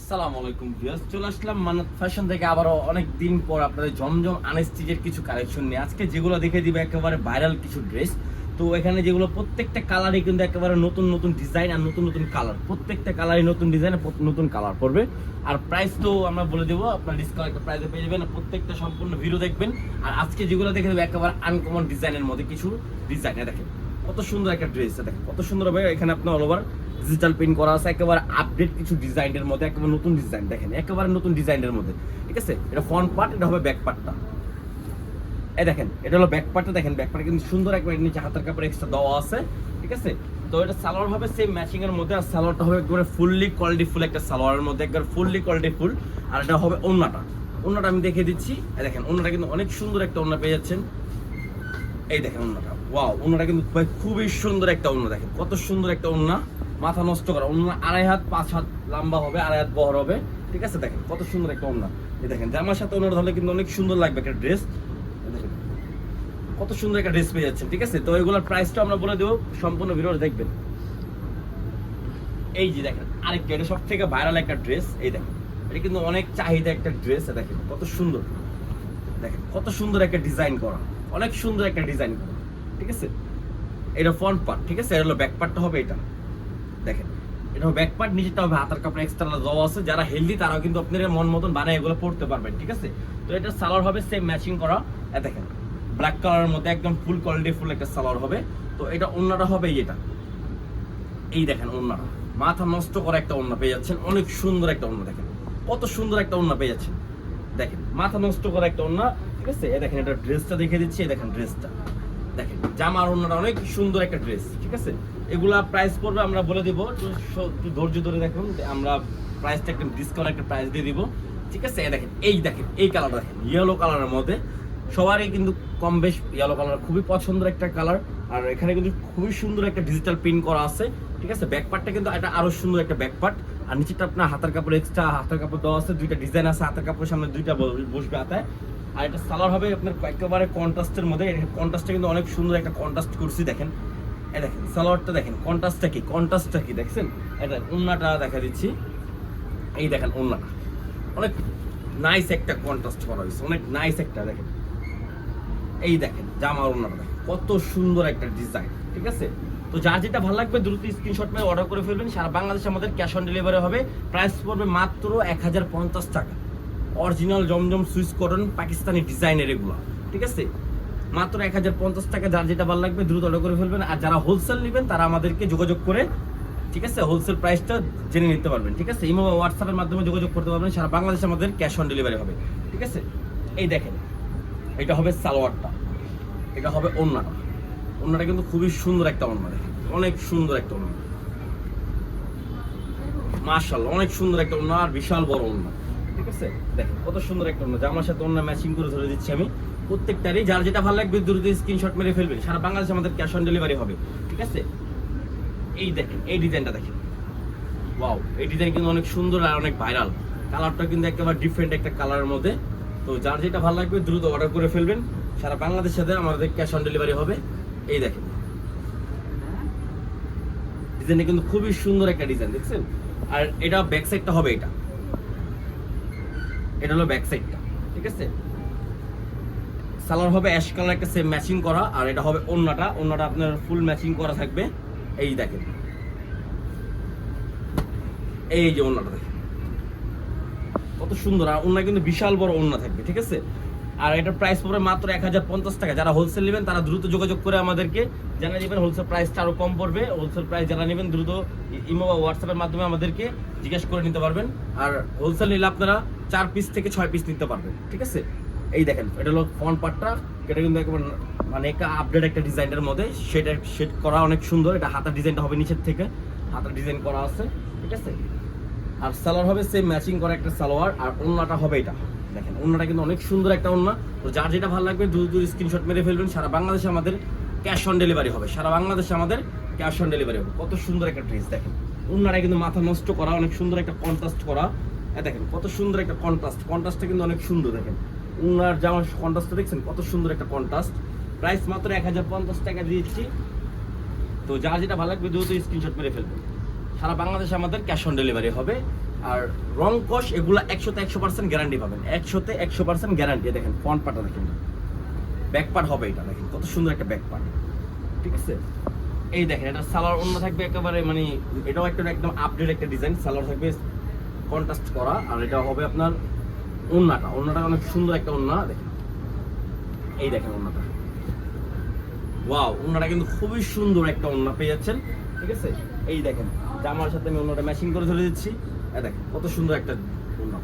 আসসালামু আলাইকুম ভিউয়ার্স, চলে আসলাম মান্নাত ফ্যাশন থেকে আবারও অনেক দিন পর আপনাদের জমজম আনস্টিচের কিছু কালেকশন নিয়ে। আজকে যেগুলো দেখে দিবে একেবারে ভাইরাল কিছু ড্রেস। তো এখানে যেগুলো প্রত্যেকটা কালারই কিন্তু একেবারে নতুন নতুন ডিজাইন আর নতুন নতুন কালার, প্রত্যেকটা কালারই নতুন ডিজাইন আর নতুন কালার পড়বে। আর প্রাইস তো আমরা বলে দেবো, আপনার ডিসকাউন্ট একটা প্রাইসে পেয়ে যাবেন। প্রত্যেকটা সম্পূর্ণ ভিডিও দেখবেন। আর আজকে যেগুলো দেখে দেবো একেবারে আনকমন ডিজাইনের মধ্যে কিছু ডিজাইন। দেখেন কত সুন্দর একটা ড্রেস, দেখেন কত সুন্দর হবে। এখানে আপনার অল ওভার ডিজিটাল প্রিন্ট করা আছে, একেবারে আপডেট কিছু ডিজাইনের মধ্যে, একেবারে নতুন ডিজাইন। দেখেন একেবারে নতুন ডিজাইনের মধ্যে, ঠিক আছে। এটা ফ্রন্ট পার্ট, এটা হবে ব্যাক পার্টটা। এই দেখেন এটা হলো ব্যাক পার্টটা। দেখেন ব্যাক পার্টে কিন্তু সুন্দর একবারে নিচে হাতের কাপড় এক্সট্রা দেওয়া আছে, ঠিক আছে। তো এটা সালোয়ার হবে সেম ম্যাচিং এর মধ্যে। আর সালোয়ারটা হবে একবারে ফুললি কোয়ালিটি ফুল একটা সালোয়ারের মধ্যে, একবারে ফুললি কোয়ালিটি ফুল। আর এটা হবে ওন্নাটা। ওন্নাটা আমি দেখিয়ে দিচ্ছি। এই দেখেন ওন্নাটা কিন্তু অনেক সুন্দর একটা ওন্না পেয়ে যাচ্ছেন। এই দেখেন ওন্নাটা, ওয়াও, ওন্নাটা কিন্তু খুবই সুন্দর একটা ওন্না। দেখেন কত সুন্দর একটা ওন্না, মাথা নষ্ট করা ওন্না। 2.5 হাত 5 হাত লম্বা হবে, 2.5 হাত বহর হবে, ঠিক আছে। দেখেন কত সুন্দর একটা ওন্না। এই দেখেন জামার সাথে ওন্নাটা ধরলে কিন্তু অনেক সুন্দর লাগবে একটা ড্রেস। দেখেন কত সুন্দর একটা ড্রেস পেয়ে যাচ্ছেন, ঠিক আছে। তো এগুলোর প্রাইসটা আমরা বলে দেবো, সম্পূর্ণ ভিডিওটা দেখবেন। এই যে দেখেন আরেকটা, এটা সব থেকে ভাইরাল একটা ড্রেস। এই দেখেন এটা কিন্তু অনেক চাহিদা একটা ড্রেস। দেখেন কত সুন্দর, দেখেন কত সুন্দর একটা ডিজাইন করা, অনেক সুন্দর একটা ডিজাইন করা, ঠিক আছে। এটা ফ্রন্ট পার্ট, ঠিক আছে। এটা হলো ব্যাক পার্টটা হবে এটা। দেখেন এটা হবে ব্যাক পার্ট, নিচেটা হবে হাতার কাপড় এক্সট্রা দেওয়া আছে। যারা হেলদি তারাও কিন্তু আপনারা মন মতন বানায় এগুলো পড়তে পারবেন, ঠিক আছে। তো এটা সালোয়ার হবে সেম ম্যাচিং করা। দেখেন ব্ল্যাক কালারের মধ্যে একদম ফুল কোয়ালিটি ফুল একটা সালোয়ার হবে। তো এটা ওন্নাটা হবে এটা। এই দেখেন ওন্নাটা মাথা নষ্ট করা একটা ওন্না পেয়ে যাচ্ছেন, অনেক সুন্দর একটা ওন্না। দেখেন কত সুন্দর একটা ওন্না পেয়ে যাচ্ছেন, দেখেন মাথা নষ্ট করা একটা ওন্না, ঠিক আছে। এই দেখেন এটা ড্রেসটা দেখে দিচ্ছি। এই দেখেন ড্রেসটা, দেখেন জামার ওন্নাটা অনেক সুন্দর একটা ড্রেস, ঠিক আছে। এগুলা প্রাইস পড়বে আমরা বলে দিব, একটু ধৈর্য ধরে দেখুন। আমরা প্রাইসটা একটা ডিসকাউন্ট একটা প্রাইস দিয়ে দিব, ঠিক আছে। দেখেন এই কালারটা দেখেন, ইয়েলো কালারের মধ্যে। সবারই কিন্তু কম বেশ ইয়েলো কালার খুবই পছন্দের একটা কালার। আর এখানে কিন্তু খুবই সুন্দর একটা ডিজিটাল প্রিন্ট করা আছে, ঠিক আছে। ব্যাক পার্টটা কিন্তু এটা আরো সুন্দর একটা ব্যাক পার্ট। আর নিচেটা আপনার হাতের কাপড় এক্সট্রা হাতের কাপড় দেওয়া আছে, দুইটা ডিজাইন আছে। হাতের কাপড়ের সামনে দুইটা বসবে হাতায়। আর এটা সালোয়ার হবে আপনার একেবারে কন্ট্রাস্টের মধ্যে। কন্ট্রাস্টটা কিন্তু অনেক সুন্দর একটা কন্ট্রাস্ট করছি। দেখেন এই দেখেন সালোয়ারটা, দেখেন কন্ট্রাস্টটা কি দেখছেন। এটা ওন্নাটা দেখা দিচ্ছি। এই দেখেন ওন্নাটা অনেক নাইস একটা কন্ট্রাস্ট করা হয়েছে, অনেক নাইস একটা। দেখেন এই দেখেন জামার ওন্নাটা, দেখেন কত সুন্দর একটা ডিজাইন, ঠিক আছে। তো যার যেটা ভালো লাগবে দ্রুত স্ক্রিনশট মেরে অর্ডার করে ফেলবেন। সারা বাংলাদেশে আমাদের ক্যাশ অন ডেলিভারি হবে। প্রাইস পড়বে মাত্র 1050 টাকা। অরিজিনাল জমজম সুইস কটন পাকিস্তানি ডিজাইনের এগুলো, ঠিক আছে। মাত্র 1050 টাকা। যার যেটা ভালো লাগবে দ্রুত অর্ডার করে ফেলবেন। আর যারা হোলসেল নেবেন তারা আমাদেরকে যোগাযোগ করে, ঠিক আছে, হোলসেল প্রাইসটা জেনে নিতে পারবেন, ঠিক আছে। ইমো হোয়াটসঅ্যাপের মাধ্যমে যোগাযোগ করতে পারবেন। সারা বাংলাদেশে আমাদের ক্যাশ অন ডেলিভারি হবে, ঠিক আছে। এই দেখেন এটা হবে সালোয়ারটা, এটা হবে ওন্নাটা। ওন্নাটা কিন্তু খুবই সুন্দর একটা ওন্না, দেখেন অনেক সুন্দর একটা ওন্না, মাশাআল্লাহ অনেক সুন্দর একটা ওন্না। আর বিশাল বড় ওন্না, ঠিক আছে। দেখেন কত সুন্দর একটা ওন্না, জামার সাথে ওন্না ম্যাচিং করে ধরে দিচ্ছি আমি প্রত্যেকটারই। যার যেটা ভালো লাগবে দ্রুত স্ক্রিনশট মেরে ফেলবেন। সারা বাংলাদেশে আমাদের ক্যাশ অন ডেলিভারি হবে, ঠিক আছে। এই দেখেন এই ডিজাইনটা দেখেন, ওয়াও, এই ডিজাইন কিন্তু অনেক সুন্দর আর অনেক ভাইরাল। কালারটা কিন্তু একেবারে ডিফারেন্ট একটা কালারের মধ্যে। তো যার যেটা ভালো লাগবে দ্রুত অর্ডার করে ফেলবেন। সারা বাংলাদেশের সাথে আমাদের ক্যাশ অন ডেলিভারি হবে। এই দেখেন ডিজাইনটা কিন্তু খুবই সুন্দর একটা ডিজাইন, দেখছেন। আর এটা ব্যাক সাইডটা হবে এটা হলো ব্যাক সাইডটা, ঠিক আছে। সালোয়ার হবে অ্যাশ কালার একটা সেম ম্যাচিং করা। আর এটা হবে ওন্নাটা আপনার ফুল ম্যাচিং করা থাকবে। এই দেখেন এই যে ওন্নাটা দেখেন কত সুন্দর। আর ওন্না কিন্তু বিশাল বড় ওন্না থাকবে, ঠিক আছে। আর এটার প্রাইস পড়বে মাত্র 1050 টাকা। যারা হোলসেল নেবেন তারা দ্রুত যোগাযোগ করে আমাদেরকে জানিয়ে দেবেন। হোলসেল প্রাইসটা আরো কম পড়বে। হোলসেল প্রাইস যারা নেবেন দ্রুত ইমো বা হোয়াটসঅ্যাপের মাধ্যমে আমাদেরকে জিজ্ঞেস করে নিতে পারবেন। আর হোলসেল নিলে আপনারা 4 পিস থেকে 6 পিস নিতে পারবেন, ঠিক আছে। এই দেখেন এটা হলো ফ্রন্ট পার্টটা। এটা কিন্তু একেবারে মানে একটা আপডেট একটা ডিজাইনের মধ্যে সেটা সেট করা অনেক সুন্দর। এটা হাতার ডিজাইনটা হবে নিচের থেকে, হাতার ডিজাইন করা আছে, ঠিক আছে। আর সালোয়ার হবে সেম ম্যাচিং করা একটা সালোয়ার। আর ওন্নাটা হবে এটা, দেখেন ওন্নাটা কিন্তু অনেক সুন্দর একটা ওন্না। তো যার যেটা ভালো লাগবে দ্রুত স্ক্রিনশট মেরে ফেলবেন। সারা বাংলাদেশে আমাদের ক্যাশ অন ডেলিভারি হবে। সারা বাংলাদেশে আমাদের ক্যাশ অন ডেলিভারি হবে। কত সুন্দর একটা ড্রেস, দেখেন ওন্নাটা কিন্তু মাথা নষ্ট করা, অনেক সুন্দর একটা কন্ট্রাস্ট করা। দেখেন কত সুন্দর একটা কন্ট্রাস্টটা কিন্তু অনেক সুন্দর। দেখেন ওন্নার জামার কন্ট্রাস্টটা দেখছেন কত সুন্দর একটা কন্ট্রাস্ট। প্রাইস মাত্র 1050 টাকা দিয়েছি। তো যার যেটা ভালো লাগবে দ্রুত স্ক্রিনশট মেরে ফেলবেন। সারা বাংলাদেশে আমাদের ক্যাশ অন ডেলিভারি হবে। আর রং কষ এগুলা 100% গ্যারান্টি পাবেন, 100% গ্যারান্টি। দেখেন ফ্রন্ট পার্টটা দেখেন, ব্যাক পার্ট হবে এটা, দেখেন কত সুন্দর একটা ব্যাক পার্ট, ঠিক আছে। এই দেখেন এটা সালোয়ার ওন্না থাকবে একেবারে, মানে এটাও একটা একদম আপডেট একটা ডিজাইন, সালোয়ার থাকবে কন্ট্রাস্ট করা। আর এটা হবে আপনার ওন্নাটা অনেক সুন্দর একটা ওন্না, দেখেন এই দেখেন ওন্নাটা, ওয়াও, ওন্নাটা কিন্তু খুবই সুন্দর একটা ওন্না পেয়ে যাচ্ছেন, ঠিক আছে। এই দেখেন জামার সাথে আমি ওন্নাটা ম্যাচিং করে ধরে দিচ্ছি, এই দেখেন কত সুন্দর একটা ওন্না,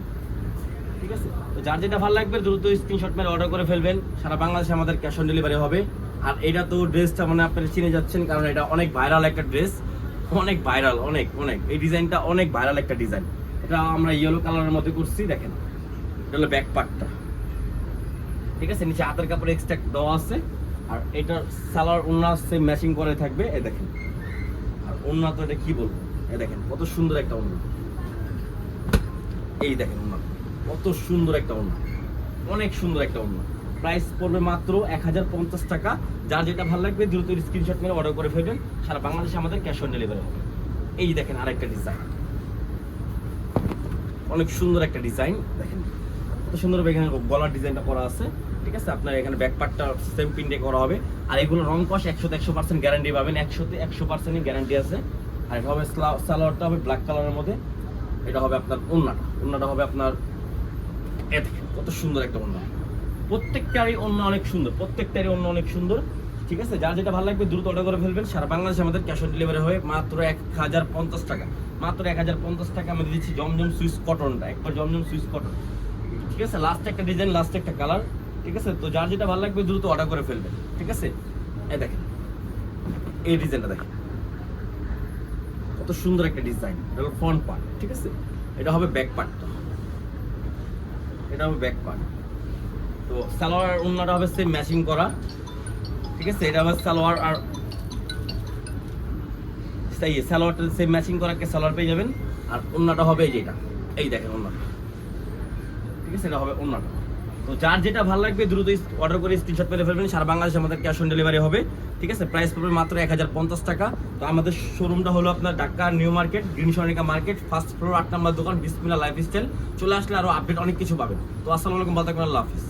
ঠিক আছে। তো যার যেটা ভালো লাগবে দ্রুত স্ক্রিনশট মেরে অর্ডার করে ফেলবেন, সারা বাংলাদেশে আমাদের ক্যাশ অন ডেলিভারি হবে। আর এটা তো ড্রেসটা মানে আপনারা চিনে যাচ্ছেন, কারণ এটা অনেক ভাইরাল একটা ড্রেস, অনেক ভাইরাল, অনেক এই ডিজাইনটা অনেক ভাইরাল একটা ডিজাইন। এটা আমরা ইয়েলো কালারের মধ্যে করছি, দেখেন এটা হলো ব্যাক পার্টটা, ঠিক আছে। নিচে হাতের কাপড় এক্সট্রা দেওয়া আছে, আর এটা সালোয়ার ওন্না সেম ম্যাচিং করে থাকবে, এই দেখেন। আর ওন্না তো এটা কি বলবো, এই দেখেন কত সুন্দর একটা ওন্না, এই দেখেন ওন্না কত সুন্দর একটা ওন্না, অনেক সুন্দর একটা ওন্না। প্রাইস পড়বে মাত্র 1050 টাকা। যার যেটা ভালো লাগবে দ্রুত স্ক্রিনশট মেরে অর্ডার করে ফেলবেন, সারা বাংলাদেশে আমাদের ক্যাশ অন ডেলিভারি হবে। এই দেখেন আরেকটা ডিজাইন, অনেক সুন্দর একটা ডিজাইন, দেখেন কত সুন্দর এখানে গলার ডিজাইনটা করা আছে, ঠিক আছে। আপনার এখানে ব্যাক পার্টটা সেম প্রিন্টে করা হবে। আর এগুলো রং কষ 100% গ্যারান্টি পাবেন, 100% গ্যারান্টি আছে। আর এটা হবে সালোয়ারটা হবে ব্ল্যাক কালারের মধ্যে, এটা হবে আপনার ওন্নাটা হবে আপনার, এ দেখেন কত সুন্দর একটা ওন্না, প্রত্যেকটারই ওন্না অনেক সুন্দর, ঠিক আছে। যার যেটা ভালো লাগবে দ্রুত অর্ডার করে ফেলবেন, সারা বাংলাদেশে আমাদের ক্যাশ অন ডেলিভারি হয় মাত্র 1050 টাকা, মাত্র 1050 টাকা আমি দিচ্ছি জমজম সুইস কটনটা, একবার জমজম সুইস কটন, ঠিক আছে। লাস্ট একটা ডিজাইন, লাস্ট একটা কালার, ঠিক আছে। তো যার যেটা ভালো লাগবে দ্রুত অর্ডার করে ফেলবেন, ঠিক আছে। এই দেখেন এই ডিজাইনটা দেখেন কত সুন্দর একটা ডিজাইন, এটা হলো ফ্রন্ট পার্ট, ঠিক আছে। এটা হবে ব্যাক পার্টটা, এটা হবে ব্যাক পার্ট। তো সালোয়ার ওন্নাটা হবে সেম ম্যাচিং করা, ঠিক আছে। এটা হবে সালোয়ার, আর সালোয়ারটা সেম ম্যাচিং করা একটা সালোয়ার পেয়ে যাবেন। আর ওন্নাটা হবে এই যেটা, এই দেখেন ওন্নাটা, ঠিক আছে। এটা হবে ওন্নাটা। তো যার যেটা ভালো লাগবে দ্রুত অর্ডার করে স্ক্রিনশট মেরে ফেলবেন, সারা বাংলাদেশে আমাদের ক্যাশ অন ডেলিভারি হবে, ঠিক আছে। প্রাইস পড়বে মাত্র 1050 টাকা। তো আমাদের শোরুমটা হলো আপনার ঢাকা নিউ মার্কেট, গ্রিন সরণিকা মার্কেট, ফার্স্ট ফ্লোর 8 নম্বর দোকান, বিসমিল্লাহ লাইফস্টাইল। চলে আসলে আরো আপডেট অনেক কিছু পাবেন। তো আসসালামু আলাইকুম, ভালো থাকবেন, আল্লাহ হাফেজ।